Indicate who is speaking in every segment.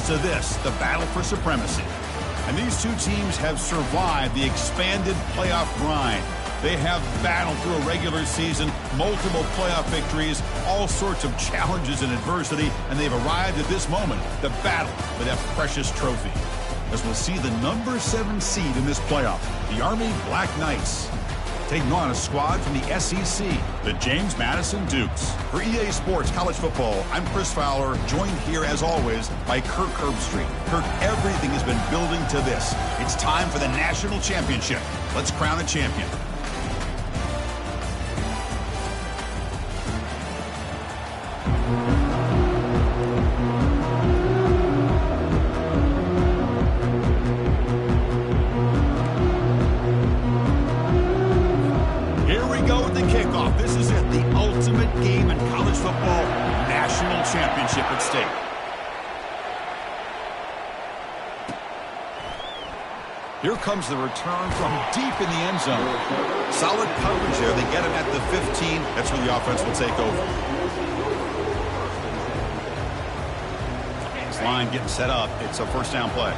Speaker 1: to this, the battle for supremacy. And these two teams have survived the expanded playoff grind. They have battled through a regular season, multiple playoff victories, all sorts of challenges and adversity, and they've arrived at this moment, the battle for that precious trophy. As we'll see the number 7 seed in this playoff, the Army Black Knights, taking on a squad from the SEC, the James Madison Dukes. For EA Sports College Football, I'm Chris Fowler, joined here as always by Kirk Herbstreit. Kirk, everything has been building to this. It's time for the national championship. Let's crown a champion. Championship at stake. Here comes the return from deep in the end zone. Solid coverage there. They get him at the 15. That's where the offense will take over. This line getting set up. It's a first down play.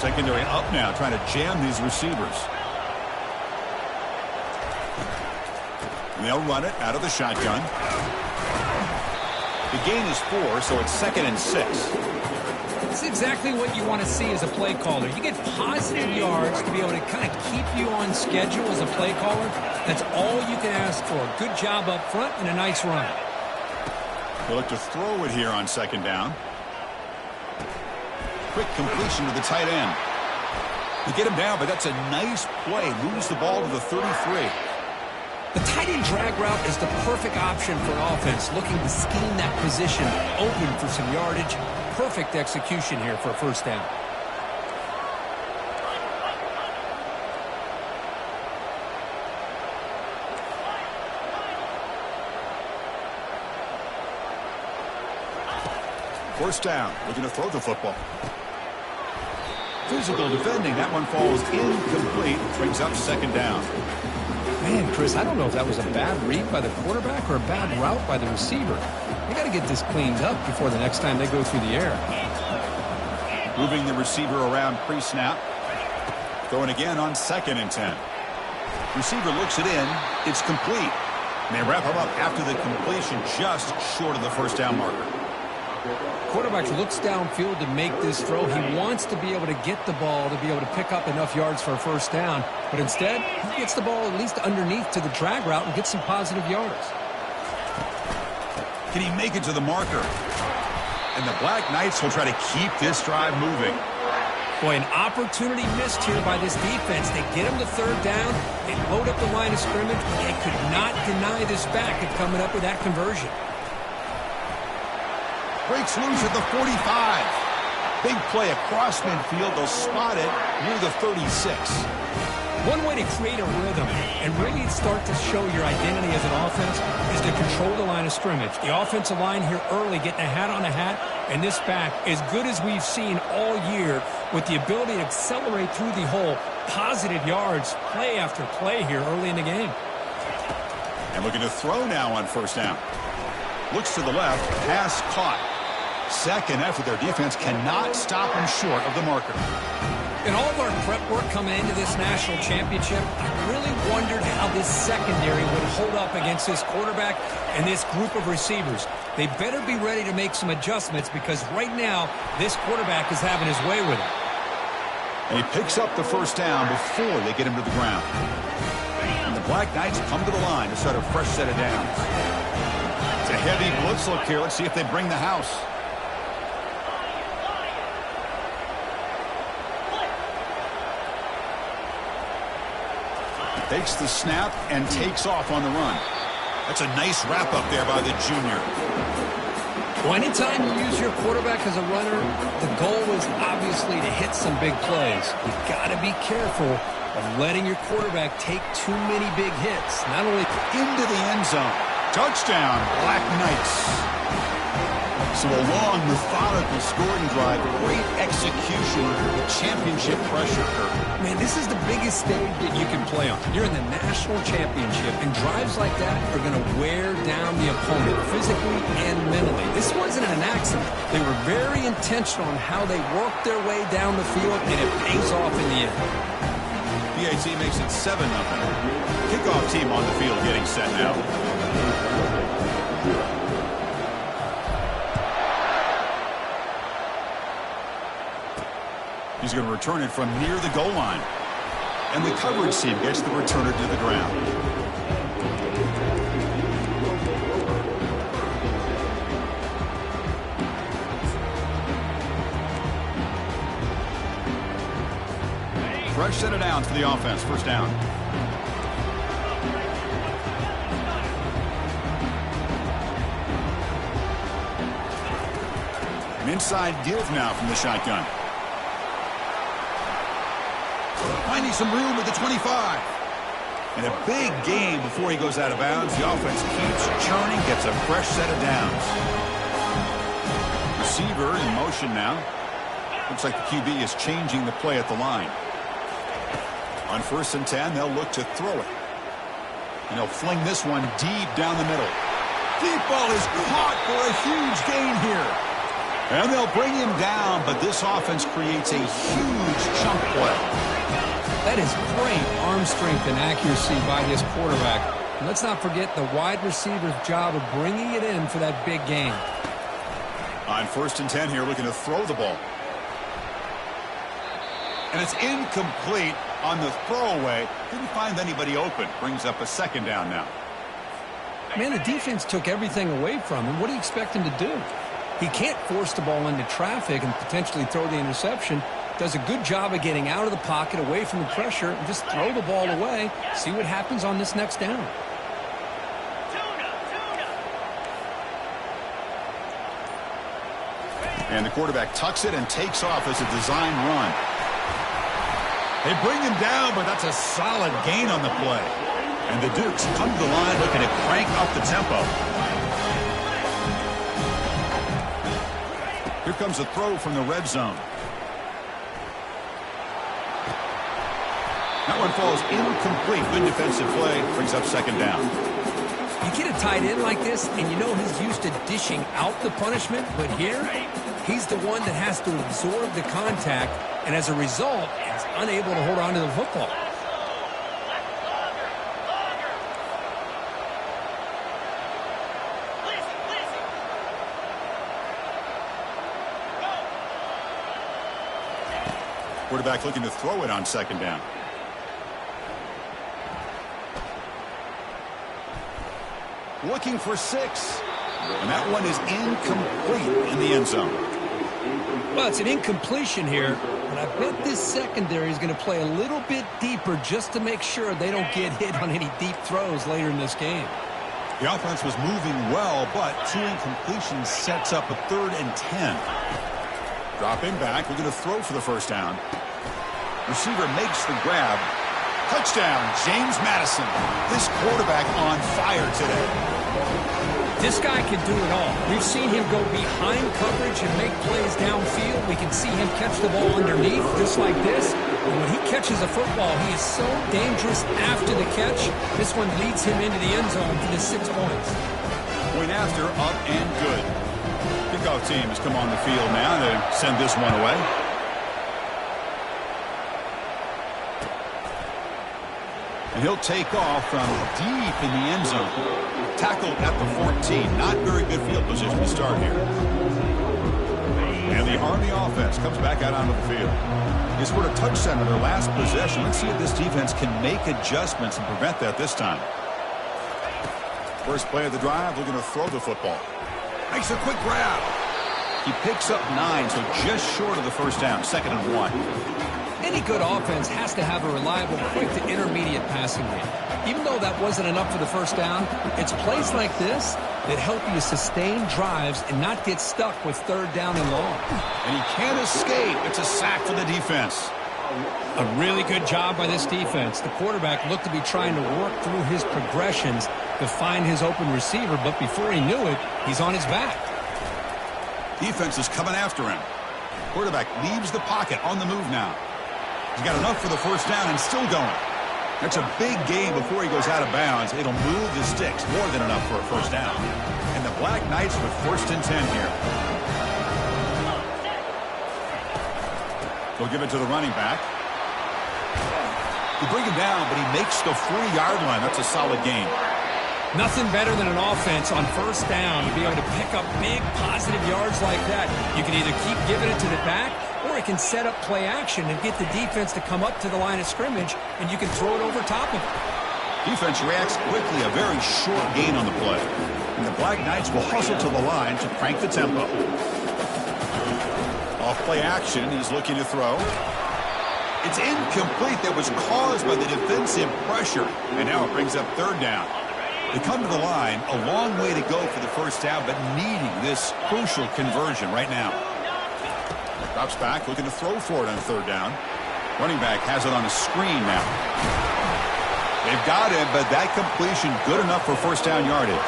Speaker 1: Secondary up now, trying to jam these receivers. And they'll run it out of the shotgun. The gain is 4, so it's 2nd and 6.
Speaker 2: It's exactly what you want to see as a play caller. You get positive yards to be able to kind of keep you on schedule as a play caller. That's all you can ask for. Good job up front and a nice run.
Speaker 1: They'll look to throw it here on 2nd down. Quick completion to the tight end. They get him down, but that's a nice play. Moves the ball to the 33.
Speaker 2: The tight end drag route is the perfect option for an offense looking to scheme that position open for some yardage. Perfect execution here for a first down.
Speaker 1: First down, looking to throw the football. Physical defending, that one falls incomplete. Brings up 2nd down.
Speaker 2: Man, Chris, I don't know if that was a bad read by the quarterback or a bad route by the receiver. They got to get this cleaned up before the next time they go through the air.
Speaker 1: Moving the receiver around pre-snap. Throwing again on 2nd and 10. Receiver looks it in. It's complete. And they wrap him up after the completion just short of the first down marker.
Speaker 2: Quarterback looks downfield to make this throw. He wants to be able to get the ball to be able to pick up enough yards for a first down. But instead, he gets the ball at least underneath to the drag route and gets some positive yards.
Speaker 1: Can he make it to the marker? And the Black Knights will try to keep this drive moving.
Speaker 2: Boy, an opportunity missed here by this defense. They get him to 3rd down. They load up the line of scrimmage. They could not deny this back of coming up with that conversion.
Speaker 1: Breaks loose at the 45. Big play across midfield. They'll spot it near the 36.
Speaker 2: One way to create a rhythm and really start to show your identity as an offense is to control the line of scrimmage. The offensive line here early getting a hat on a hat, and this back, as good as we've seen all year, with the ability to accelerate through the hole, positive yards, play after play here early in the game.
Speaker 1: And looking to throw now on 1st down. Looks to the left, pass caught. 2nd effort. Their defense cannot stop him short of the marker.
Speaker 2: In all of our prep work coming into this national championship, I really wondered how this secondary would hold up against this quarterback and this group of receivers. They better be ready to make some adjustments because right now, this quarterback is having his way with it.
Speaker 1: And he picks up the first down before they get him to the ground. And the Black Knights come to the line to start a fresh set of downs. It's a heavy blitz look here. Let's see if they bring the house. Takes the snap and takes off on the run. That's a nice wrap up there by the junior.
Speaker 2: Well, anytime you use your quarterback as a runner, the goal is obviously to hit some big plays. You've got to be careful of letting your quarterback take too many big hits. Not only
Speaker 1: into the end zone. Touchdown, Black Knights. So a long, methodical scoring drive, great execution, championship pressure.
Speaker 2: Man, this is the biggest stage that you can play on. You're in the national championship, and drives like that are going to wear down the opponent physically and mentally. This wasn't an accident. They were very intentional on how they worked their way down the field, and it pays off in the end.
Speaker 1: PAT makes it 7-0. Kickoff team on the field getting set now. He's going to return it from near the goal line. And the coverage team gets the returner to the ground. Fresh set of downs for the offense. First down. An inside give now from the shotgun. Finding some room at the 25. And a big game before he goes out of bounds. The offense keeps churning, gets a fresh set of downs. Receiver in motion now. Looks like the QB is changing the play at the line. On 1st and 10, they'll look to throw it. And they'll fling this one deep down the middle. Deep ball is caught for a huge gain here. And they'll bring him down, but this offense creates a huge chunk play.
Speaker 2: That is great arm strength and accuracy by his quarterback. And let's not forget the wide receiver's job of bringing it in for that big gain.
Speaker 1: On 1st and 10 here, looking to throw the ball. And it's incomplete on the throwaway. Didn't find anybody open. Brings up a 2nd down now.
Speaker 2: Man, the defense took everything away from him. What do you expect him to do? He can't force the ball into traffic and potentially throw the interception. Does a good job of getting out of the pocket, away from the pressure, and just throw the ball away. See what happens on this next down.
Speaker 1: And the quarterback tucks it and takes off as a design run. They bring him down, but that's a solid gain on the play. And the Dukes come to the line looking to crank up the tempo. Here comes a throw from the red zone. That one falls incomplete. Good defensive play. Brings up 2nd down.
Speaker 2: You get a tight end like this, and you know he's used to dishing out the punishment, but here, he's the one that has to absorb the contact, and as a result, is unable to hold on to the football.
Speaker 1: Quarterback looking to throw it on 2nd down. Looking for 6. And that one is incomplete in the end zone.
Speaker 2: Well, it's an incompletion here, but I bet this secondary is going to play a little bit deeper just to make sure they don't get hit on any deep throws later in this game.
Speaker 1: The offense was moving well, but 2 incompletions sets up a 3rd and 10. Dropping back, looking to throw for the 1st down. Receiver makes the grab. Touchdown, James Madison. This quarterback on fire today.
Speaker 2: This guy can do it all. We've seen him go behind coverage and make plays downfield. We can see him catch the ball underneath, just like this. And when he catches a football, he is so dangerous after the catch. This one leads him into the end zone for the 6 points.
Speaker 1: Point after, up and good. Kickoff team has come on the field now to send this one away. And he'll take off from deep in the end zone. Tackled at the 14. Not very good field position to start here. And the Army offense comes back out onto the field. They scored a touchdown in their last possession. Let's see if this defense can make adjustments and prevent that this time. First play of the drive, looking to throw the football. Makes a quick grab. He picks up 9, so just short of the 1st down. 2nd and 1.
Speaker 2: Any good offense has to have a reliable, quick to intermediate passing game. Even though that wasn't enough for the 1st down, it's plays like this that help you sustain drives and not get stuck with 3rd down and long.
Speaker 1: And he can't escape. It's a sack for the defense.
Speaker 2: A really good job by this defense. The quarterback looked to be trying to work through his progressions to find his open receiver, but before he knew it, he's on his back.
Speaker 1: Defense is coming after him. Quarterback leaves the pocket on the move now. He's got enough for the first down and still going. That's a big gain before he goes out of bounds. It'll move the sticks, more than enough for a first down. And the Black Knights with 1st and 10 here. They'll give it to the running back. They bring him down, but he makes the 40-yard line. That's a solid gain.
Speaker 2: Nothing better than an offense on first down to be able to pick up big positive yards like that. You can either keep giving it to the back, or it can set up play action and get the defense to come up to the line of scrimmage, and you can throw it over top of it.
Speaker 1: Defense reacts quickly, a very short gain on the play. And the Black Knights will hustle to the line to crank the tempo. Off play action, he's looking to throw. It's incomplete. That was caused by the defensive pressure. And now it brings up 3rd down. They come to the line, a long way to go for the first down, but needing this crucial conversion right now. Drops back, looking to throw for it on 3rd down. Running back has it on a screen now. They've got him, but that completion good enough for first down yardage.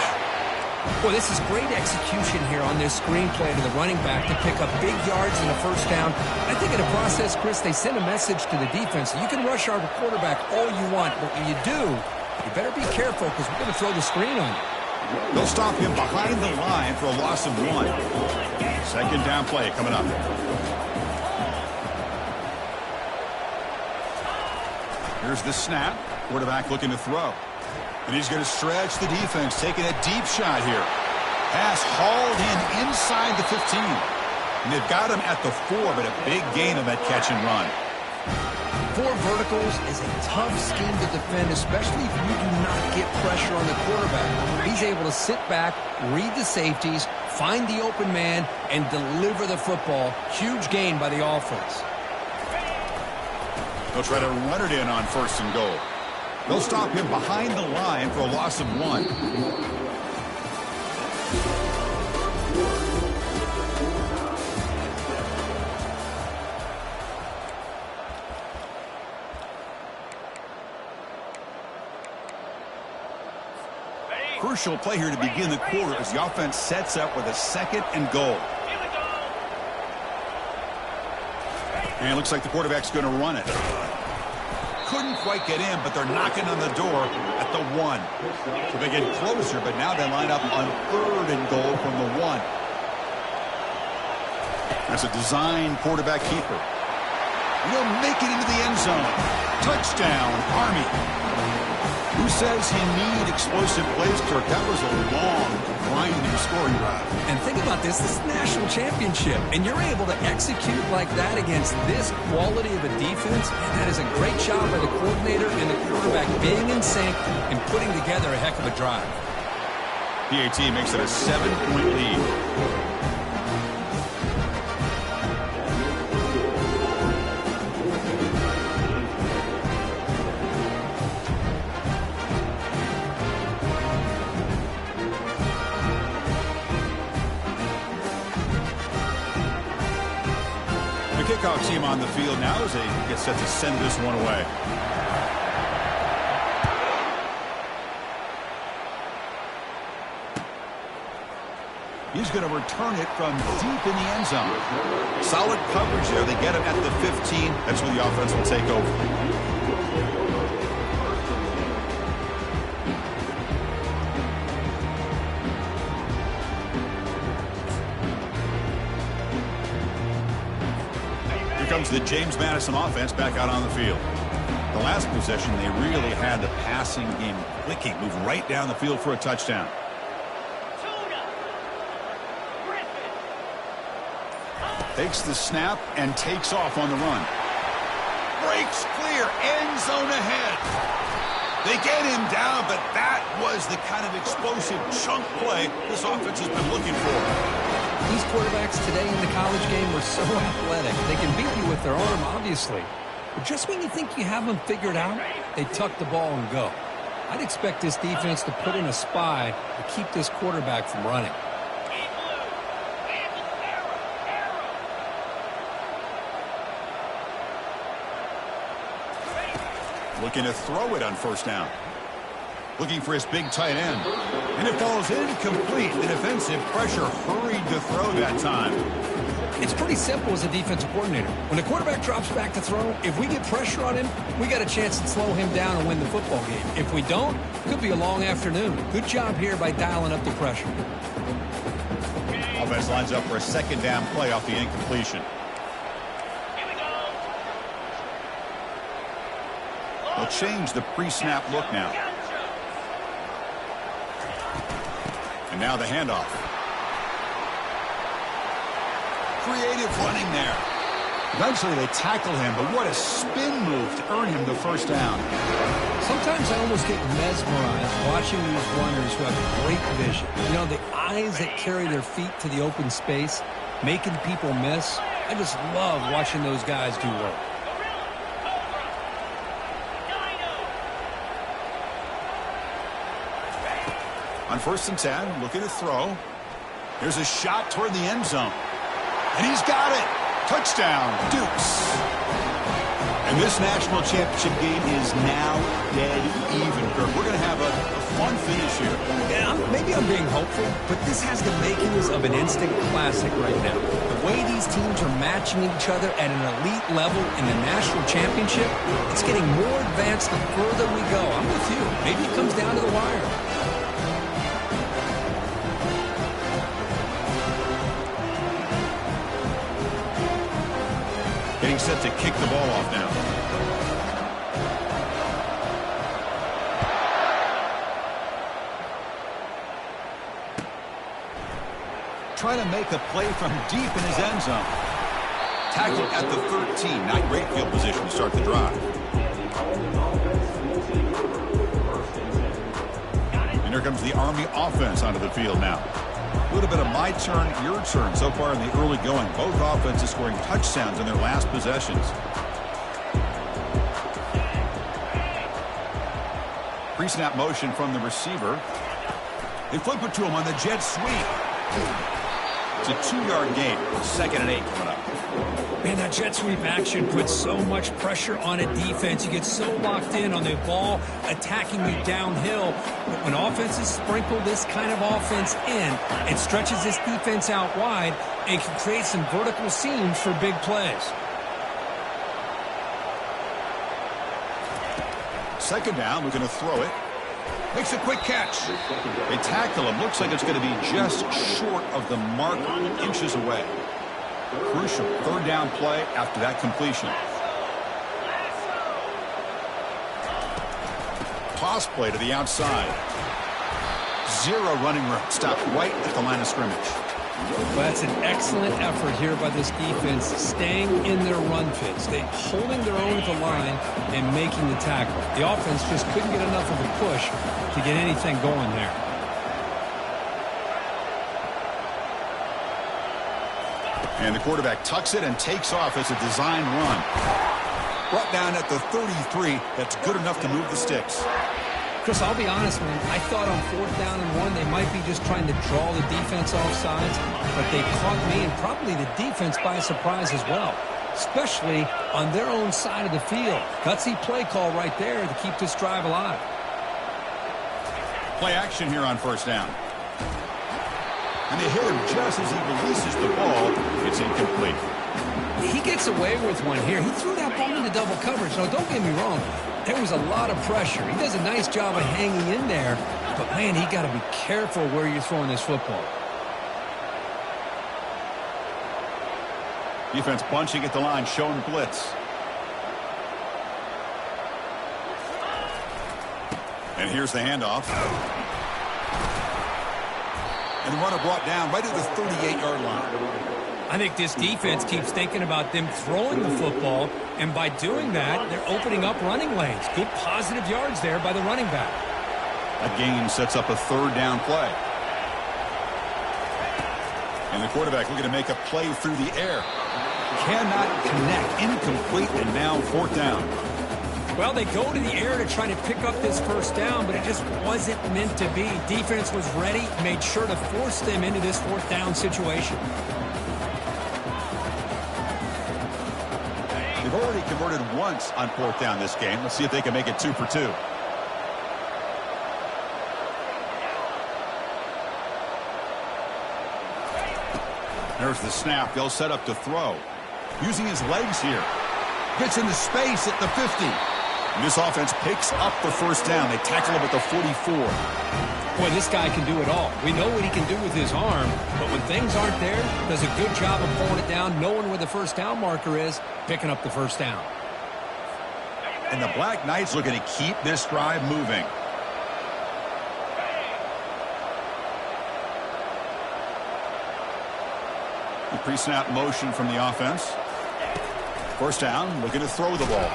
Speaker 2: Well, this is great execution here on this screenplay to the running back to pick up big yards in the first down. I think in the process, Chris, they send a message to the defense. You can rush our quarterback all you want, but when you do, you better be careful because we're going to throw the screen on you.
Speaker 1: They'll stop him behind the line for a loss of 1. 2nd down play coming up. Here's the snap. Quarterback looking to throw. And he's going to stretch the defense, taking a deep shot here. Pass hauled in inside the 15. And they've got him at the 4, but a big gain on that catch and run.
Speaker 2: 4 verticals is a tough scheme to defend, especially if you do not get pressure on the quarterback. He's able to sit back, read the safeties, find the open man, and deliver the football. Huge gain by the offense.
Speaker 1: They'll try to run it in on 1st and goal. They'll stop him behind the line for a loss of 1. Crucial play here to begin the quarter as the offense sets up with a 2nd and goal. And it looks like the quarterback's going to run it. Couldn't quite get in, but they're knocking on the door at the 1. So they get closer, but now they line up on 3rd and goal from the 1. That's a design quarterback keeper. He'll make it into the end zone. Touchdown, Army. Who says he needs explosive plays, Kirk? That was a long, grinding scoring drive.
Speaker 2: And think about this. This is the national championship, and you're able to execute like that against this quality of a defense. And that is a great job by the coordinator and the quarterback being in sync and putting together a heck of a drive.
Speaker 1: PAT makes it a 7-point lead. Kickoff team on the field now as they get set to send this one away. He's going to return it from deep in the end zone. Solid coverage there. They get him at the 15. That's where the offense will take over. Comes the James Madison offense back out on the field. The last possession, they really had the passing game clicking, moved right down the field for a touchdown. Takes the snap and takes off on the run. Breaks clear, end zone ahead. They get him down, but that was the kind of explosive chunk play this offense has been looking for.
Speaker 2: These quarterbacks today in the college game are so athletic. They can beat you with their arm, obviously. But just when you think you have them figured out, they tuck the ball and go. I'd expect this defense to put in a spy to keep this quarterback from running.
Speaker 1: Looking to throw it on 1st down. Looking for his big tight end. And it falls incomplete. The defensive pressure hurries read the throw that time.
Speaker 2: It's pretty simple as a defensive coordinator. When the quarterback drops back to throw, if we get pressure on him, we got a chance to slow him down and win the football game. If we don't, it could be a long afternoon. Good job here by dialing up the pressure.
Speaker 1: Offense lines up for a second down play off the incompletion. They'll change the pre-snap look now. And now the handoff. Creative running there. Eventually they tackle him, but what a spin move to earn him the first down.
Speaker 2: Sometimes I almost get mesmerized watching these runners who have great vision. You know, the eyes that carry their feet to the open space, making people miss. I just love watching those guys do work.
Speaker 1: On 1st and 10, looking to throw. Here's a shot toward the end zone. And he's got it. Touchdown, Dukes. And this national championship game is now dead even, Kirk. We're going to have a fun finish here.
Speaker 2: Yeah, maybe I'm being hopeful, but this has the makings of an instant classic right now. The way these teams are matching each other at an elite level in the national championship, it's getting more advanced the further we go. I'm with you. Maybe it comes down to the wire.
Speaker 1: Getting set to kick the ball off now. Trying to make a play from deep in his end zone. Tackled at the 13. Not great field position to start the drive. And here comes the Army offense onto the field now. A little bit of my turn, your turn so far in the early going. Both offenses scoring touchdowns in their last possessions. Pre-snap motion from the receiver. They flip it to him on the jet sweep. It's a 2-yard gain. 2nd and 8 coming up.
Speaker 2: Man, that jet sweep action puts so much pressure on a defense. You get so locked in on the ball attacking you downhill. But when offenses sprinkle this kind of offense in, it stretches this defense out wide and can create some vertical seams for big plays.
Speaker 1: 2nd down, we're going to throw it. Makes a quick catch. They tackle him. Looks like it's going to be just short of the marker, inches away. Crucial 3rd down play after that completion. Toss play to the outside. 0 running room. Stopped right at the line of scrimmage.
Speaker 2: Well, that's an excellent effort here by this defense, staying in their run fits. They holding their own at the line and making the tackle. The offense just couldn't get enough of a push to get anything going there.
Speaker 1: And the quarterback tucks it and takes off as a design run. Brought down at the 33. That's good enough to move the sticks.
Speaker 2: Chris, I'll be honest, man. I thought on 4th down and 1, they might be just trying to draw the defense off sides, but they caught me and probably the defense by surprise as well, especially on their own side of the field. Gutsy play call right there to keep this drive alive.
Speaker 1: Play action here on 1st down. And they hit him just as he releases the ball. It's incomplete.
Speaker 2: He gets away with one here. He threw that ball into double coverage. Now, don't get me wrong. There was a lot of pressure. He does a nice job of hanging in there. But, man, he got to be careful where you're throwing this football.
Speaker 1: Defense bunching at the line, showing blitz. And here's the handoff. And the runner brought down right at the 38-yard line.
Speaker 2: I think this defense keeps thinking about them throwing the football, and by doing that, they're opening up running lanes. Good positive yards there by the running back.
Speaker 1: That gain sets up a 3rd down play. And the quarterback looking to make a play through the air. Cannot connect. Incomplete, and now 4th down.
Speaker 2: Well, they go to the air to try to pick up this 1st down, but it just wasn't meant to be. Defense was ready, made sure to force them into this 4th down situation.
Speaker 1: They've already converted once on 4th down this game. Let's see if they can make it 2 for 2. There's the snap. They'll set up to throw. Using his legs here. Gets into space at the 50. And this offense picks up the first down. They tackle him at the 44.
Speaker 2: Boy, this guy can do it all. We know what he can do with his arm, but when things aren't there, does a good job of pulling it down, knowing where the first down marker is, picking up the first down.
Speaker 1: And the Black Knights looking to keep this drive moving. The pre-snap motion from the offense. First down, looking to throw the ball.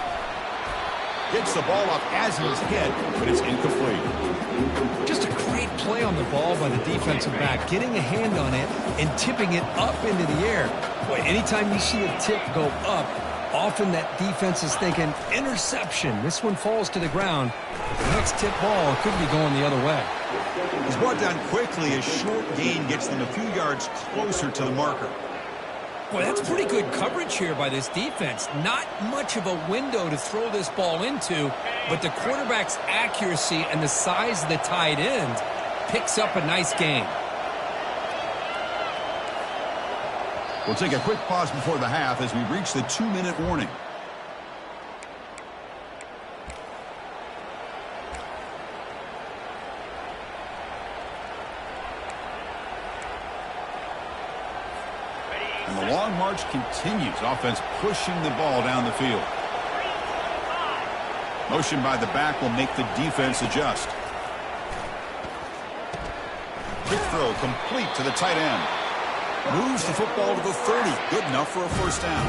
Speaker 1: Gets the ball up as he is hit, but it's incomplete.
Speaker 2: Just a great play on the ball by the defensive back, getting a hand on it and tipping it up into the air. Boy, anytime you see a tip go up, often that defense is thinking interception. This one falls to the ground. The next tip ball could be going the other way.
Speaker 1: He's brought down quickly. A short gain gets them a few yards closer to the marker.
Speaker 2: Boy, that's pretty good coverage here by this defense. Not much of a window to throw this ball into, but the quarterback's accuracy and the size of the tight end picks up a nice gain.
Speaker 1: We'll take a quick pause before the half as we reach the 2-minute warning. And the long march continues. Offense pushing the ball down the field. Motion by the back will make the defense adjust. Quick throw complete to the tight end. Moves the football to the 30. Good enough for a first down.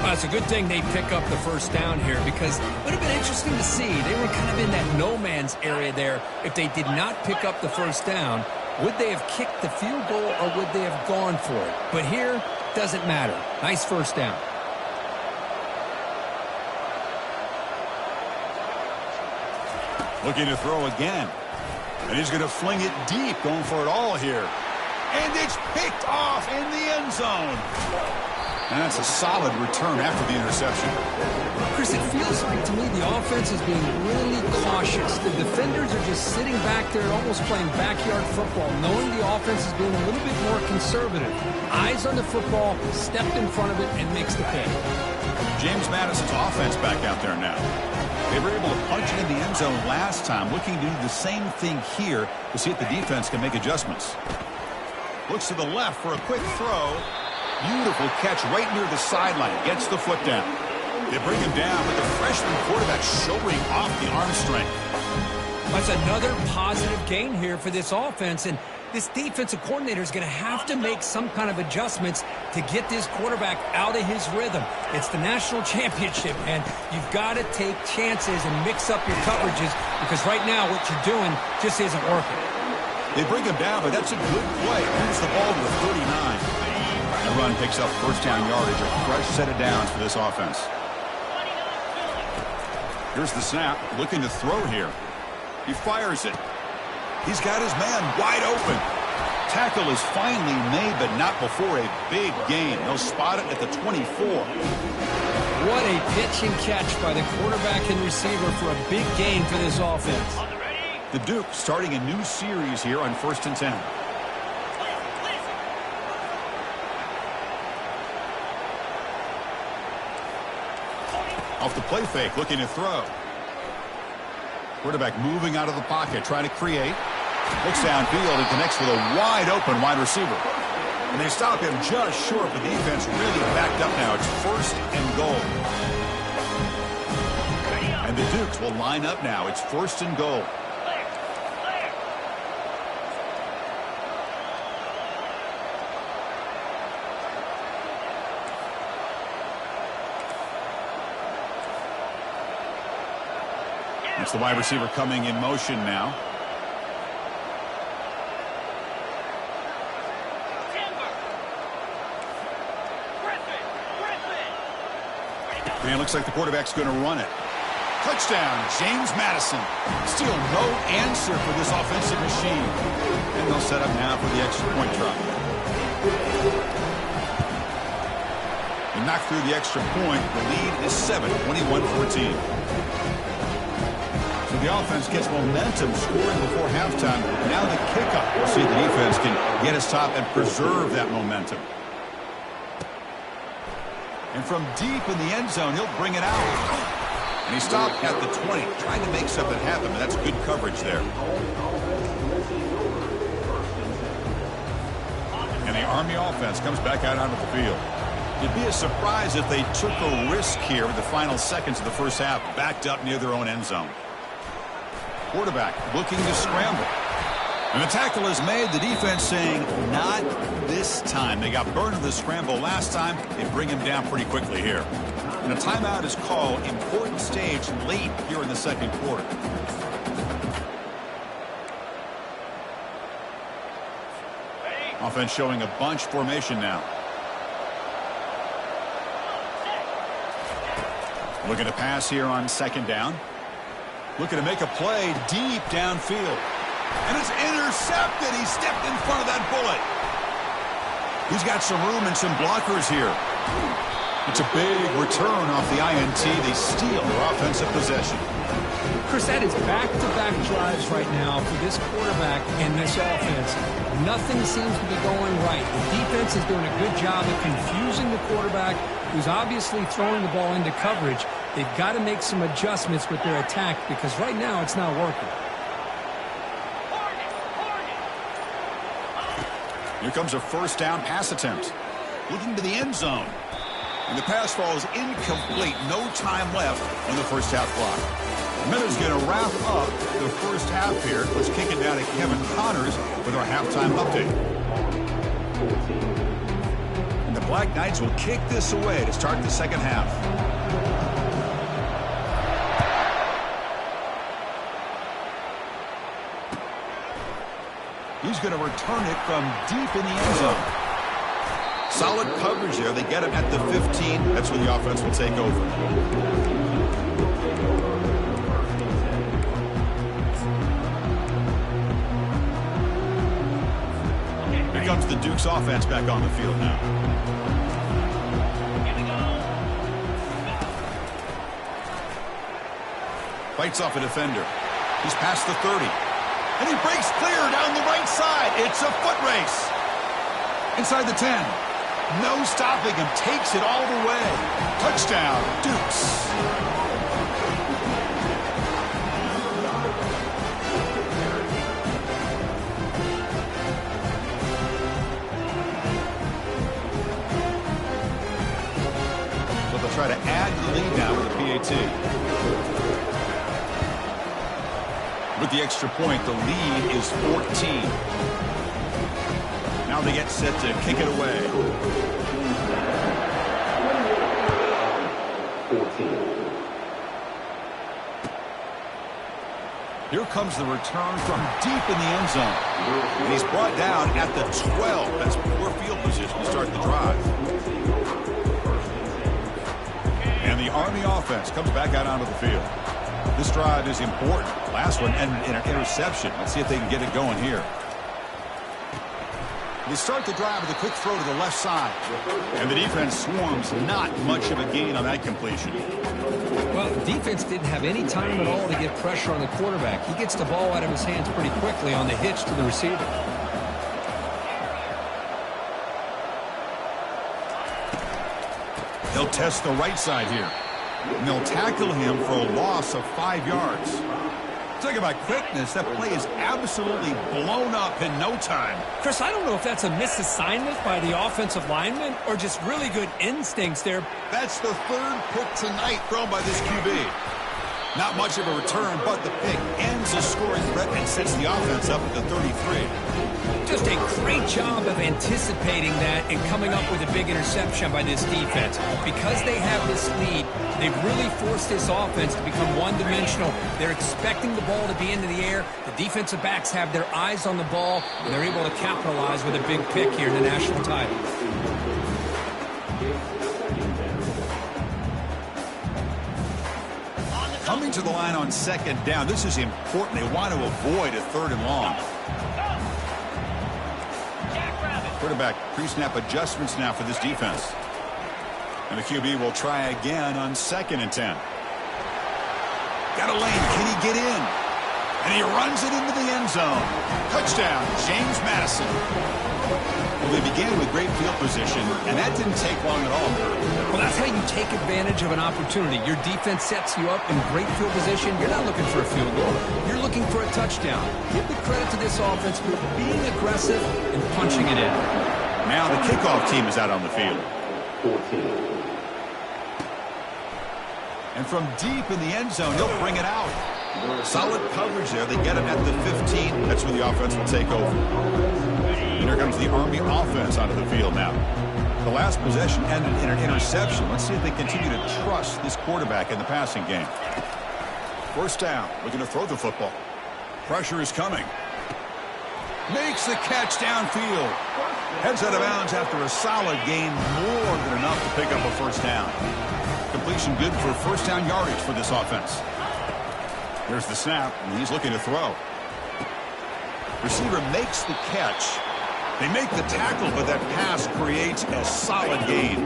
Speaker 2: Well, it's a good thing they pick up the first down here because it would have been interesting to see. They were kind of in that no man's area there. If they did not pick up the first down, would they have kicked the field goal or would they have gone for it? But here, doesn't matter. Nice first down.
Speaker 1: Looking to throw again. And he's going to fling it deep, going for it all here. And it's picked off in the end zone. And that's a solid return after the interception.
Speaker 2: Chris, it feels like to me the offense is being really cautious. The defenders are just sitting back there almost playing backyard football, knowing the offense is being a little bit more conservative. Eyes on the football, stepped in front of it, and makes the pick.
Speaker 1: James Madison's offense back out there now. They were able to punch it in the end zone last time, looking to do the same thing here to see if the defense can make adjustments. Looks to the left for a quick throw. Beautiful catch right near the sideline. Gets the foot down. They bring him down with the freshman quarterback showing off the arm strength.
Speaker 2: That's another positive gain here for this offense, and this defensive coordinator is going to have to make some kind of adjustments to get this quarterback out of his rhythm. It's the national championship, and you've got to take chances and mix up your coverages because right now what you're doing just isn't working.
Speaker 1: They bring him down, but that's a good play. Moves the ball to the 39. The run picks up first down yardage, a fresh set of downs for this offense. Here's the snap, looking to throw here. He fires it. He's got his man wide open. Tackle is finally made, but not before a big gain. They'll spot it at the 24.
Speaker 2: What a pitch and catch by the quarterback and receiver for a big gain for this offense.
Speaker 1: The Duke starting a new series here on 1st and 10. Off the play fake, looking to throw. Quarterback moving out of the pocket, trying to create. Looks downfield and connects with a wide-open wide receiver. And they stop him just short. The defense really backed up now. It's 1st and goal. And the Dukes will line up now. It's 1st and goal. It's the wide receiver coming in motion now. And it looks like the quarterback's going to run it. Touchdown, James Madison. Still no answer for this offensive machine. And they'll set up now for the extra point try. They knock through the extra point. The lead is 7, 21-14. So the offense gets momentum, scoring before halftime. Now the kickoff. We'll see if the defense can get us top and preserve that momentum. And from deep in the end zone, he'll bring it out. And he stopped at the 20, trying to make something happen, but that's good coverage there. And the Army offense comes back out onto the field. It'd be a surprise if they took a risk here in the final seconds of the first half, backed up near their own end zone. Quarterback looking to scramble. And the tackle is made. The defense saying, not this time. They got burned in the scramble last time. They bring him down pretty quickly here. And a timeout is called. Important stage late here in the second quarter. Offense showing a bunch formation now. Looking to pass here on second down. Looking to make a play deep downfield. And it's intercepted. He stepped in front of that bullet. He's got some room and some blockers here. It's a big return off the INT. They steal their offensive possession.
Speaker 2: Chris, that is back-to-back drives right now for this quarterback and this offense. Nothing seems to be going right. The defense is doing a good job of confusing the quarterback, who's obviously throwing the ball into coverage. They've got to make some adjustments with their attack because right now it's not working.
Speaker 1: Here comes a first down pass attempt. Looking to the end zone. And the pass falls incomplete. No time left on the first half clock. Miller's going to wrap up the first half here. Let's kick it down to Kevin Connors with our halftime update. And the Black Knights will kick this away to start the second half. He's going to return it from deep in the end zone. Solid coverage there. They get him at the 15. That's where the offense will take over. Here comes the Duke's offense back on the field now. Fights off a defender. He's past the 30. And he breaks clear down the right side. It's a foot race. Inside the 10. No stopping him. Takes it all the way. Touchdown, Dukes. So they'll try to add the lead now with the PAT. With the extra point, the lead is 14. Now they get set to kick it away. 14. Here comes the return from deep in the end zone. And he's brought down at the 12. That's poor field position to start the drive. And the Army offense comes back out onto the field. This drive is important. Last one ended in an interception. Let's see if they can get it going here. They start the drive with a quick throw to the left side. And the defense swarms. Not much of a gain on that completion.
Speaker 2: Well, the defense didn't have any time at all to get pressure on the quarterback. He gets the ball out of his hands pretty quickly on the hitch to the receiver.
Speaker 1: They'll test the right side here. And they'll tackle him for a loss of 5 yards. Talk about quickness. That play is absolutely blown up in no time.
Speaker 2: Chris, I don't know if that's a misassignment by the offensive lineman or just really good instincts there.
Speaker 1: That's the third pick tonight thrown by this QB. Not much of a return, but the pick ends a scoring threat and sets the offense up at the 33.
Speaker 2: Just a great job of anticipating that and coming up with a big interception by this defense. Because they have this lead, they've really forced this offense to become one-dimensional. They're expecting the ball to be into the air. The defensive backs have their eyes on the ball, and they're able to capitalize with a big pick here in the national title.
Speaker 1: Coming to the line on second down. This is important. They want to avoid a third and long. Quarterback pre-snap adjustments now for this defense. And the QB will try again on 2nd and 10. Got a lane. Can he get in? And he runs it into the end zone. Touchdown, James Madison. Well, they began with great field position, and that didn't take long at all.
Speaker 2: Well, that's how take advantage of an opportunity. Your defense sets you up in great field position. You're not looking for a field goal. You're looking for a touchdown. Give the credit to this offense for being aggressive and punching it in.
Speaker 1: Now the kickoff team is out on the field.
Speaker 3: 14.
Speaker 1: And from deep in the end zone, he'll bring it out. Solid coverage there. They get him at the 15. That's where the offense will take over. And here comes the Army offense onto the field now. The last possession ended in an interception. Let's see if they continue to trust this quarterback in the passing game. First down, looking to throw the football. Pressure is coming. Makes the catch downfield. Heads out of bounds after a solid gain, more than enough to pick up a first down. Completion good for first down yardage for this offense. Here's the snap, and he's looking to throw. Receiver makes the catch. They make the tackle, but that pass creates a solid gain.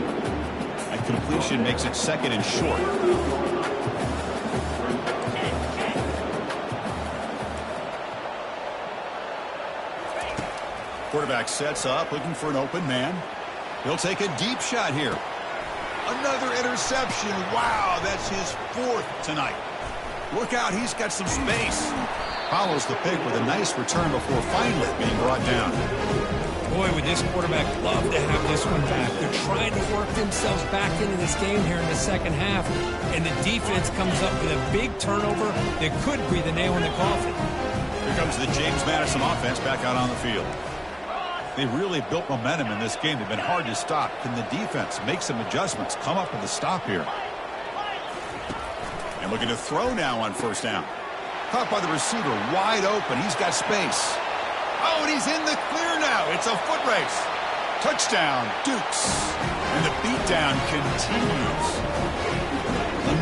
Speaker 1: And completion makes it second and short. Quarterback sets up, looking for an open man. He'll take a deep shot here. Another interception. Wow, that's his fourth tonight. Look out, he's got some space. Follows the pick with a nice return before finally being brought down.
Speaker 2: Boy, would this quarterback love to have this one back. They're trying to work themselves back into this game here in the second half, and the defense comes up with a big turnover that could be the nail in the coffin.
Speaker 1: Here comes the James Madison offense back out on the field. They've really built momentum in this game. They've been hard to stop. Can the defense make some adjustments, come up with a stop here? And looking to throw now on first down. Caught by the receiver, wide open. He's got space. Oh, and he's in the clear now. It's a foot race. Touchdown, Dukes. And the beatdown continues.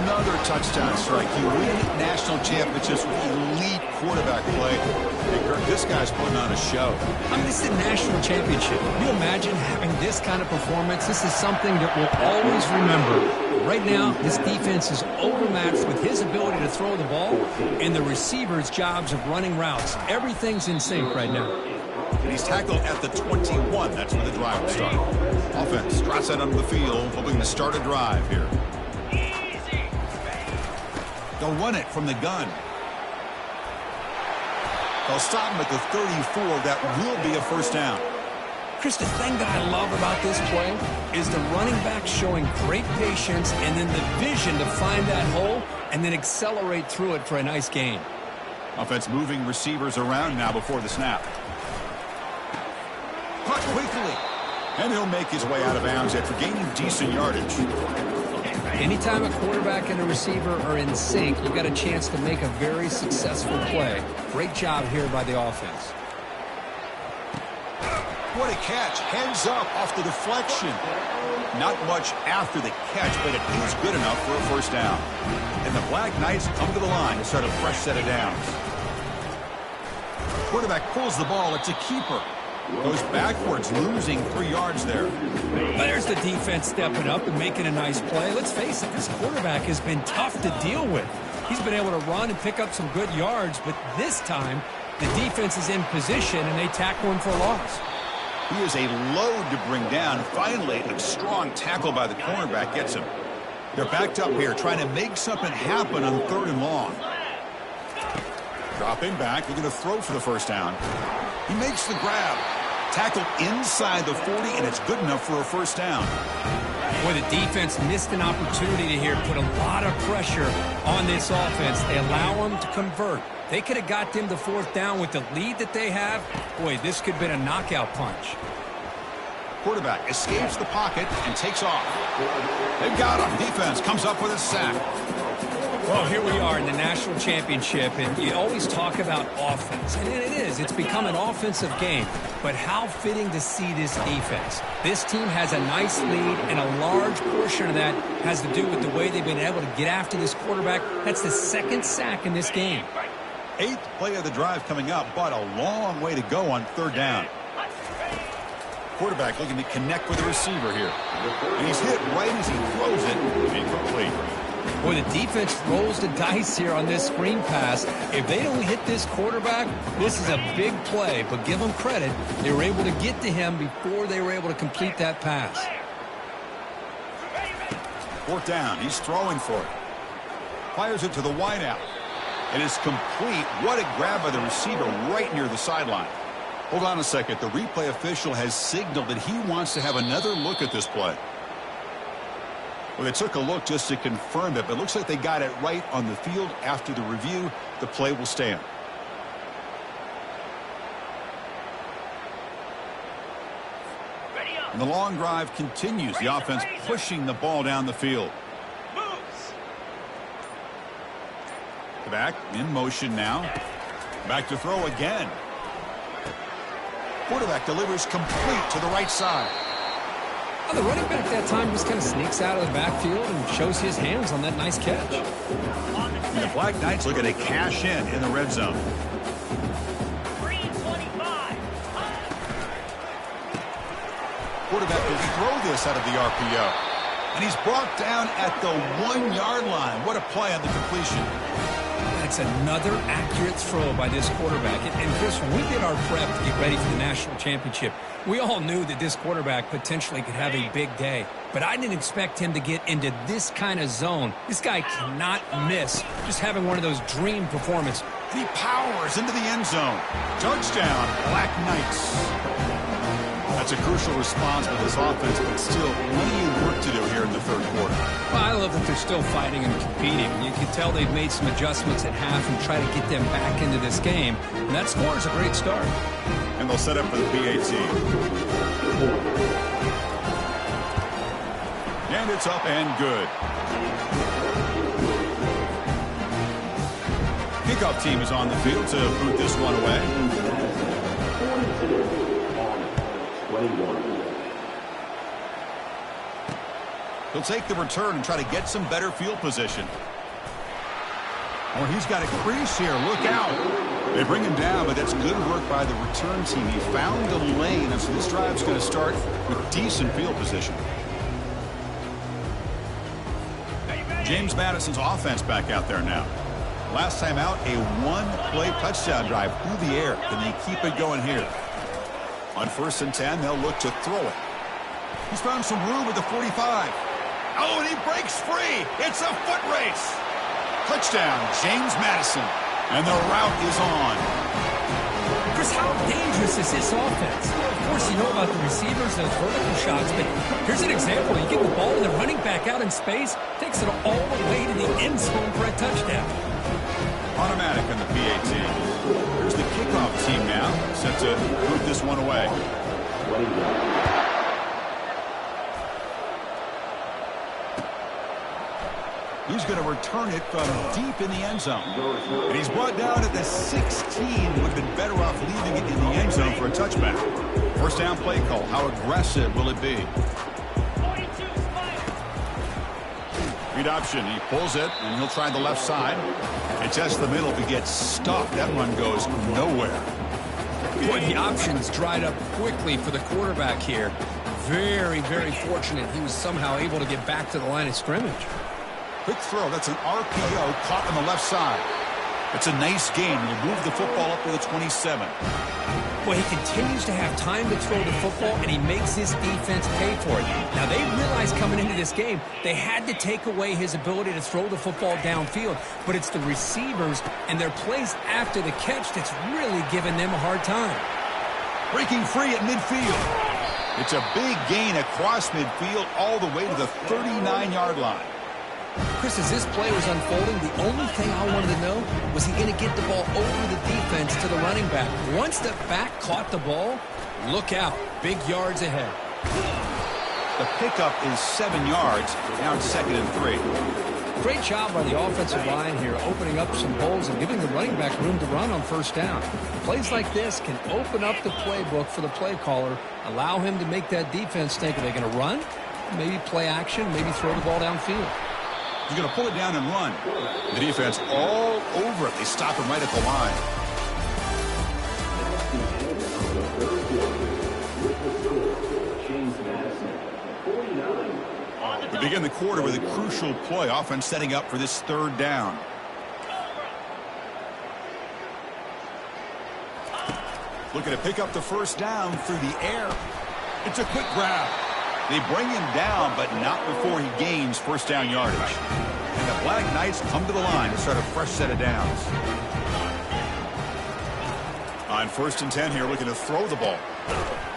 Speaker 1: Another touchdown strike. You win national championships with elite quarterback play. Hey, Kirk, this guy's putting on a show.
Speaker 2: I mean, this is a national championship. Can you imagine having this kind of performance? This is something that we'll always remember. Right now, this defense is overmatched with his ability to throw the ball and the receiver's jobs of running routes. Everything's in sync right now.
Speaker 1: And he's tackled at the 21. That's where the drive will start. Offense trots out onto the field, hoping to start a drive here. They'll run it from the gun. They'll stop him at the 34. That will be a first down.
Speaker 2: Chris, the thing that I love about this play is the running back showing great patience and then the vision to find that hole and then accelerate through it for a nice gain.
Speaker 1: Offense moving receivers around now before the snap. Caught quickly. And he'll make his way out of bounds after gaining decent yardage.
Speaker 2: Anytime a quarterback and a receiver are in sync, you've got a chance to make a very successful play. Great job here by the offense.
Speaker 1: What a catch. Hands up off the deflection. Not much after the catch, but it is good enough for a first down. And the Black Knights come to the line to start a fresh set of downs. Quarterback pulls the ball. It's a keeper. Goes backwards, losing 3 yards there.
Speaker 2: There's the defense stepping up and making a nice play. Let's face it, this quarterback has been tough to deal with. He's been able to run and pick up some good yards, but this time the defense is in position and they tackle him for a loss.
Speaker 1: He is a load to bring down. Finally, a strong tackle by the cornerback gets him. They're backed up here, trying to make something happen on 3rd and long. Dropping back, they're going to throw for the first down. He makes the grab. Tackled inside the 40, and it's good enough for a first down.
Speaker 2: Boy, the defense missed an opportunity to here put a lot of pressure on this offense. They allow them to convert. They could have got them to 4th down with the lead that they have. Boy, this could have been a knockout punch.
Speaker 1: Quarterback escapes the pocket and takes off. They've got him. Defense comes up with a sack.
Speaker 2: Well, here we are in the national championship, and you always talk about offense. And it is. It's become an offensive game. But how fitting to see this defense. This team has a nice lead, and a large portion of that has to do with the way they've been able to get after this quarterback. That's the 2nd sack in this game.
Speaker 1: 8th play of the drive coming up, but a long way to go on 3rd down. Quarterback looking to connect with the receiver here. And he's hit right as he throws it. Incomplete.
Speaker 2: Boy, the defense rolls the dice here on this screen pass. If they don't hit this quarterback, this is a big play. But give them credit. They were able to get to him before they were able to complete that pass.
Speaker 1: Fourth down. He's throwing for it. Fires it to the wideout. It is complete. What a grab by the receiver right near the sideline. Hold on a second. The replay official has signaled that he wants to have another look at this play. Well, they took a look just to confirm it, but it looks like they got it right on the field. After the review, the play will stand. And the long drive continues. The offense pushing the ball down the field. Back in motion now. Back to throw again. Quarterback delivers complete to the right side.
Speaker 2: Well, the running back that time just kind of sneaks out of the backfield and shows his hands on that nice catch.
Speaker 1: And the Black Knights looking to cash in the red zone.
Speaker 3: 325.
Speaker 1: Quarterback will throw this out of the RPO. And he's brought down at the 1-yard line. What a play on the completion.
Speaker 2: That's another accurate throw by this quarterback. And Chris, when we did our prep to get ready for the national championship, we all knew that this quarterback potentially could have a big day. But I didn't expect him to get into this kind of zone. This guy cannot miss just having one of those dream performances.
Speaker 1: He powers into the end zone. Touchdown, Black Knights. That's a crucial response for this offense, but still plenty of work to do here in the third quarter.
Speaker 2: Well, I love that they're still fighting and competing. You can tell they've made some adjustments at half and try to get them back into this game. And that score is a great start.
Speaker 1: And they'll set up for the PAT. And it's up and good. Kickoff team is on the field to boot this one away. He'll take the return and try to get some better field position. Oh, he's got a crease here. Look out. They bring him down, but that's good work by the return team. He found the lane, and so this drive's going to start with decent field position. James Madison's offense back out there now. Last time out, a one-play touchdown drive through the air. Can they keep it going here? On 1st and 10, they'll look to throw it. He's found some room with the 45. Oh, and he breaks free. It's a foot race. Touchdown, James Madison. And the route is on.
Speaker 2: Chris, how dangerous is this offense? Of course, you know about the receivers, those vertical shots, but here's an example. You get the ball and the running back out in space, takes it all the way to the end zone for a touchdown.
Speaker 1: Automatic on the PAT. Here's the kickoff team now, set to move this one away. He's going to return it from deep in the end zone. And he's brought down at the 16. Would have been better off leaving it in the end zone for a touchback. First down play call. How aggressive will it be? Read option. He pulls it, and he'll try the left side. It tests the middle. If he gets stopped, that run goes nowhere.
Speaker 2: Boy, the options dried up quickly for the quarterback here. Very, very fortunate he was somehow able to get back to the line of scrimmage.
Speaker 1: Quick throw. That's an RPO caught on the left side. It's a nice game. He'll move the football up to the 27.
Speaker 2: Well, he continues to have time to throw the football, and he makes his defense pay for it. Now, they realized coming into this game they had to take away his ability to throw the football downfield, but it's the receivers and their plays after the catch that's really giving them a hard time.
Speaker 1: Breaking free at midfield. It's a big gain across midfield all the way to the 39-yard line.
Speaker 2: Chris, as this play was unfolding, the only thing I wanted to know was he going to get the ball over the defense to the running back. Once the back caught the ball, look out. Big yards ahead.
Speaker 1: The pickup is 7 yards. Now it's 2nd and 3.
Speaker 2: Great job by the offensive line here, opening up some holes and giving the running back room to run on first down. Plays like this can open up the playbook for the play caller, allow him to make that defense think, are they going to run? Maybe play action, maybe throw the ball downfield.
Speaker 1: He's going to pull it down and run. The defense all over it. They stop him right at the line. We begin the quarter with a crucial play. Offense setting up for this 3rd down. Looking to pick up the first down through the air. It's a quick grab. They bring him down, but not before he gains first down yardage. And the Black Knights come to the line to start a fresh set of downs. On 1st and 10 here, looking to throw the ball.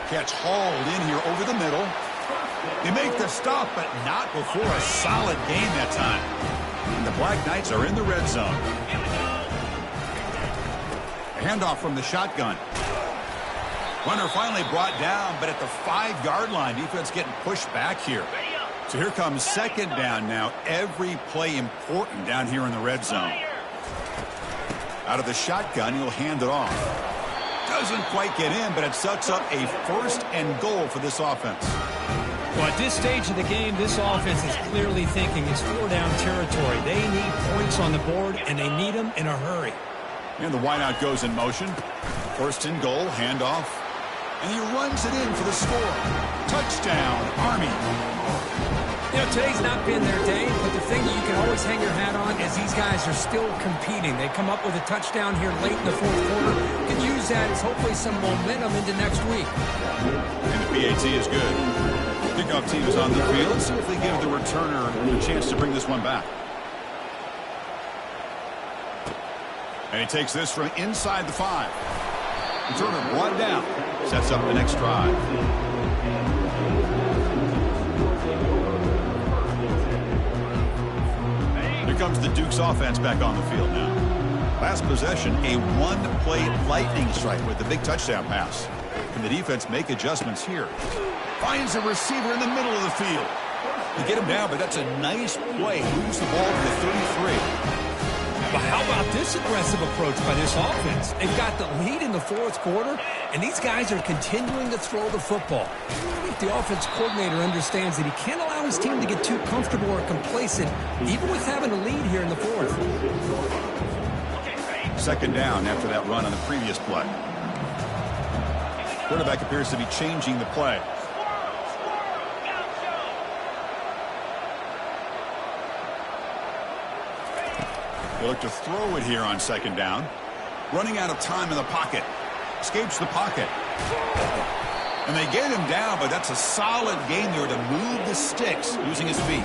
Speaker 1: Catch hauled in here over the middle. They make the stop, but not before a solid gain that time. And the Black Knights are in the red zone. A handoff from the shotgun. Runner finally brought down, but at the 5-yard line, defense getting pushed back here. So here comes 2nd down now. Every play important down here in the red zone. Out of the shotgun, he'll hand it off. Doesn't quite get in, but it sets up a 1st and goal for this offense.
Speaker 2: Well, at this stage of the game, this offense is clearly thinking it's 4-down territory. They need points on the board, and they need them in a hurry.
Speaker 1: And the wideout goes in motion. 1st and goal, handoff. And he runs it in for the score. Touchdown, Army.
Speaker 2: You know, today's not been their day, but the thing that you can always hang your hat on is these guys are still competing. They come up with a touchdown here late in the 4th quarter. You can use that as hopefully some momentum into next week.
Speaker 1: And the PAT is good. Kickoff team is on the field. Let's see if they give the returner a chance to bring this one back. And he takes this from inside the 5. Returner brought down. Sets up the next drive. Here comes the Dukes offense back on the field now. Last possession, a 1-play lightning strike with the big touchdown pass. Can the defense make adjustments here? Finds a receiver in the middle of the field. They get him down, but that's a nice play. Moves the ball to the 33.
Speaker 2: But how about this aggressive approach by this offense? They've got the lead in the 4th quarter, and these guys are continuing to throw the football. I think the offense coordinator understands that he can't allow his team to get too comfortable or complacent, even with having a lead here in the 4th.
Speaker 1: 2nd down after that run on the previous play. Quarterback appears to be changing the play. They look to throw it here on 2nd down. Running out of time in the pocket. Escapes the pocket. And they get him down, but that's a solid game there to move the sticks using his feet.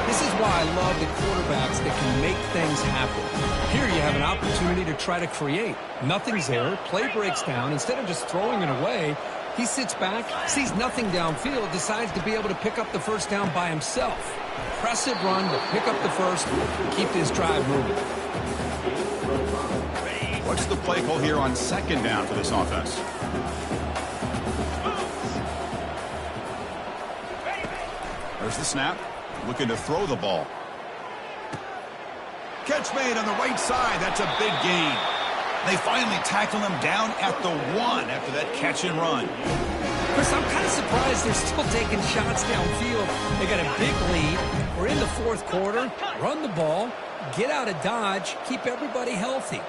Speaker 2: This is why I love the quarterbacks that can make things happen. Here you have an opportunity to try to create. Nothing's there. Play breaks down. Instead of just throwing it away, he sits back, sees nothing downfield, decides to be able to pick up the 1st down by himself. Impressive run to pick up the 1st, keep this drive moving.
Speaker 1: What's the play call here on 2nd down for this offense? There's the snap. Looking to throw the ball. Catch made on the right side. That's a big gain. They finally tackle him down at the 1 after that catch and run.
Speaker 2: Chris, I'm kind of surprised they're still taking shots downfield. They got a big lead. We're in the 4th quarter. Run the ball. Get out of Dodge. Keep everybody healthy.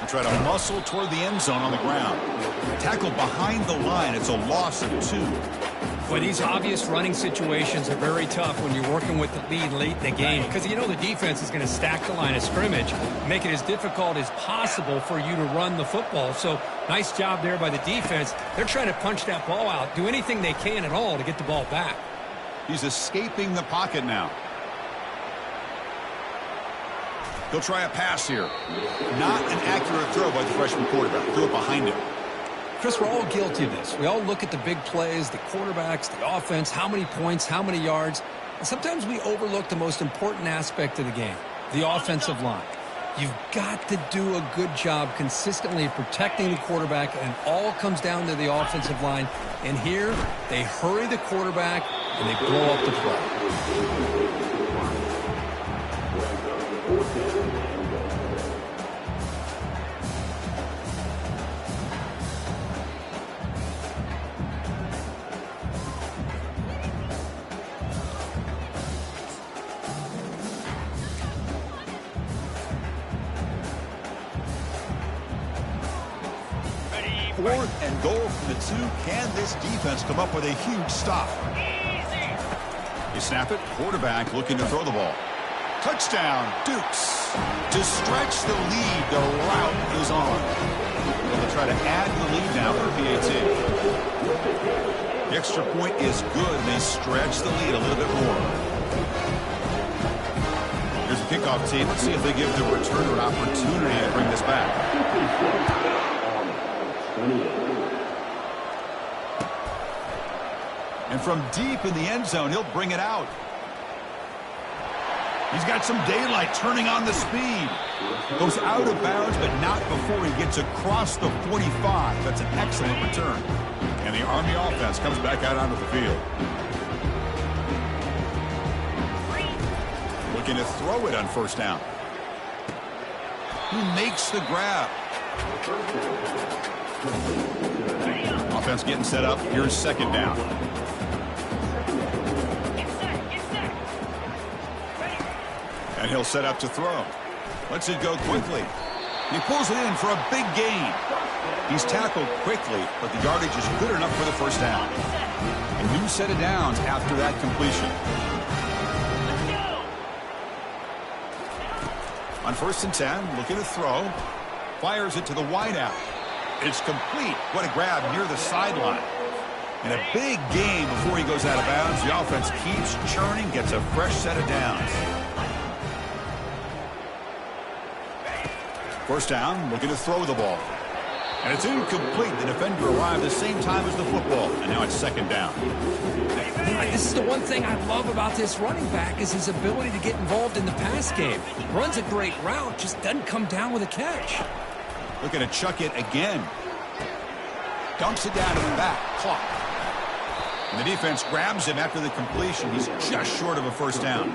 Speaker 1: They try to muscle toward the end zone on the ground. Tackled behind the line. It's a loss of 2.
Speaker 2: Well, these obvious running situations are very tough when you're working with the lead late in the game because you know the defense is going to stack the line of scrimmage, make it as difficult as possible for you to run the football. So nice job there by the defense. They're trying to punch that ball out, do anything they can at all to get the ball back.
Speaker 1: He's escaping the pocket now. He'll try a pass here. Not an accurate throw by the freshman quarterback. Threw it behind him.
Speaker 2: Chris, we're all guilty of this. We all look at the big plays, the quarterbacks, the offense, how many points, how many yards. And sometimes we overlook the most important aspect of the game, the offensive line. You've got to do a good job consistently protecting the quarterback, and it all comes down to the offensive line. And here, they hurry the quarterback, and they blow up the play.
Speaker 1: Fourth and goal from the 2. Can this defense come up with a huge stop? You snap it. Quarterback looking to throw the ball. Touchdown, Dukes. To stretch the lead, the route is on. They'll try to add the lead now for PAT. The extra point is good, and they stretch the lead a little bit more. Here's the kickoff team. Let's see if they give the returner an opportunity to bring this back. And from deep in the end zone, he'll bring it out. He's got some daylight, turning on the speed. Goes out of bounds, but not before he gets across the 45. That's an excellent return. And the Army offense comes back out onto the field. Looking to throw it on first down. He makes the grab. Offense getting set up. Here's second down. And he'll set up to throw. Lets it go quickly. He pulls it in for a big gain. He's tackled quickly, but the yardage is good enough for the first down. A new set of downs after that completion. On first and 10, looking to throw. Fires it to the wideout. It's complete. What a grab near the sideline. And a big gain before he goes out of bounds. The offense keeps churning, gets a fresh set of downs. First down, looking to throw the ball. And it's incomplete. The defender arrived the same time as the football. And now it's second down.
Speaker 2: This is the one thing I love about this running back is his ability to get involved in the pass game. Runs a great route, just doesn't come down with a catch.
Speaker 1: Looking to chuck it again. Dumps it down to the back. Clock. And the defense grabs him after the completion. He's just short of a first down.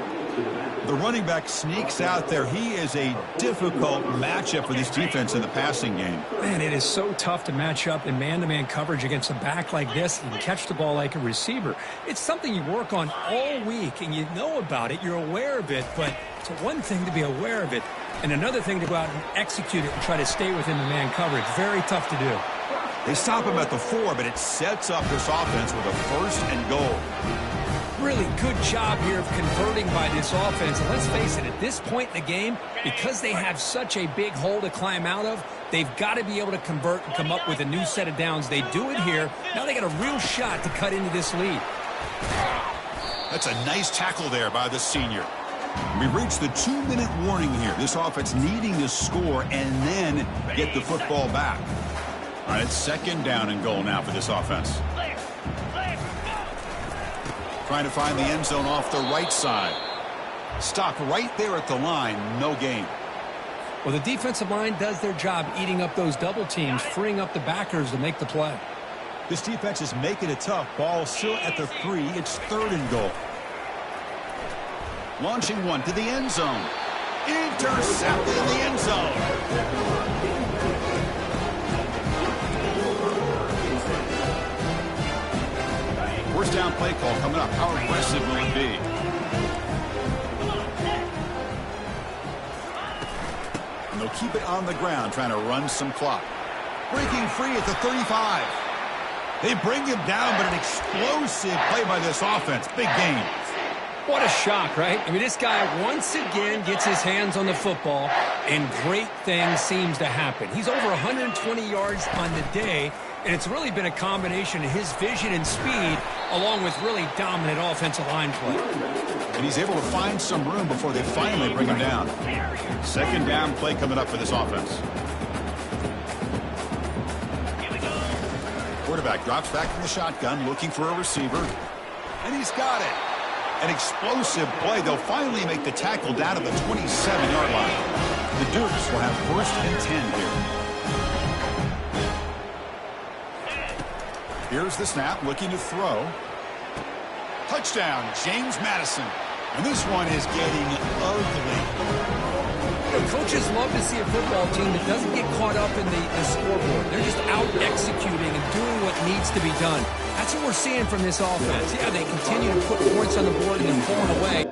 Speaker 1: The running back sneaks out there. He is a difficult matchup for this defense in the passing game.
Speaker 2: Man, it is so tough to match up in man-to-man coverage against a back like this and catch the ball like a receiver. It's something you work on all week, and you know about it. You're aware of it, but it's one thing to be aware of it, and another thing to go out and execute it and try to stay within the man coverage. Very tough to do.
Speaker 1: They stop him at the 4, but it sets up this offense with a first and goal.
Speaker 2: Really good job here of converting by this offense. And let's face it, at this point in the game, because they have such a big hole to climb out of, they've got to be able to convert and come up with a new set of downs. They do it here. Now they got a real shot to cut into this lead.
Speaker 1: That's a nice tackle there by the senior. We reach the 2-minute warning here. This offense needing to score and then get the football back. All right, it's second down and goal now for this offense. Trying to find the end zone off the right side. Stopped right there at the line. No gain.
Speaker 2: Well, the defensive line does their job eating up those double teams, freeing up the backers to make the play.
Speaker 1: This defense is making it tough. Ball still at the 3. It's third and goal. Launching one to the end zone. Intercepted in the end zone. First down play call coming up. How aggressive will it be? And they'll keep it on the ground, trying to run some clock. Breaking free at the 35. They bring him down, but an explosive play by this offense. Big gain.
Speaker 2: What a shock, right? I mean, this guy once again gets his hands on the football, and great things seems to happen. He's over 120 yards on the day, and it's really been a combination of his vision and speed along with really dominant offensive line play.
Speaker 1: And he's able to find some room before they finally bring him down. Second down play coming up for this offense. Quarterback drops back from the shotgun, looking for a receiver. And he's got it. An explosive play. They'll finally make the tackle down to the 27-yard line. The Dukes will have first and 10 here. Here's the snap, looking to throw. Touchdown, James Madison. And this one is getting ugly.
Speaker 2: The coaches love to see a football team that doesn't get caught up in the scoreboard. They're just out executing and doing what needs to be done. That's what we're seeing from this offense. Yeah, they continue to put points on the board and then pulling away.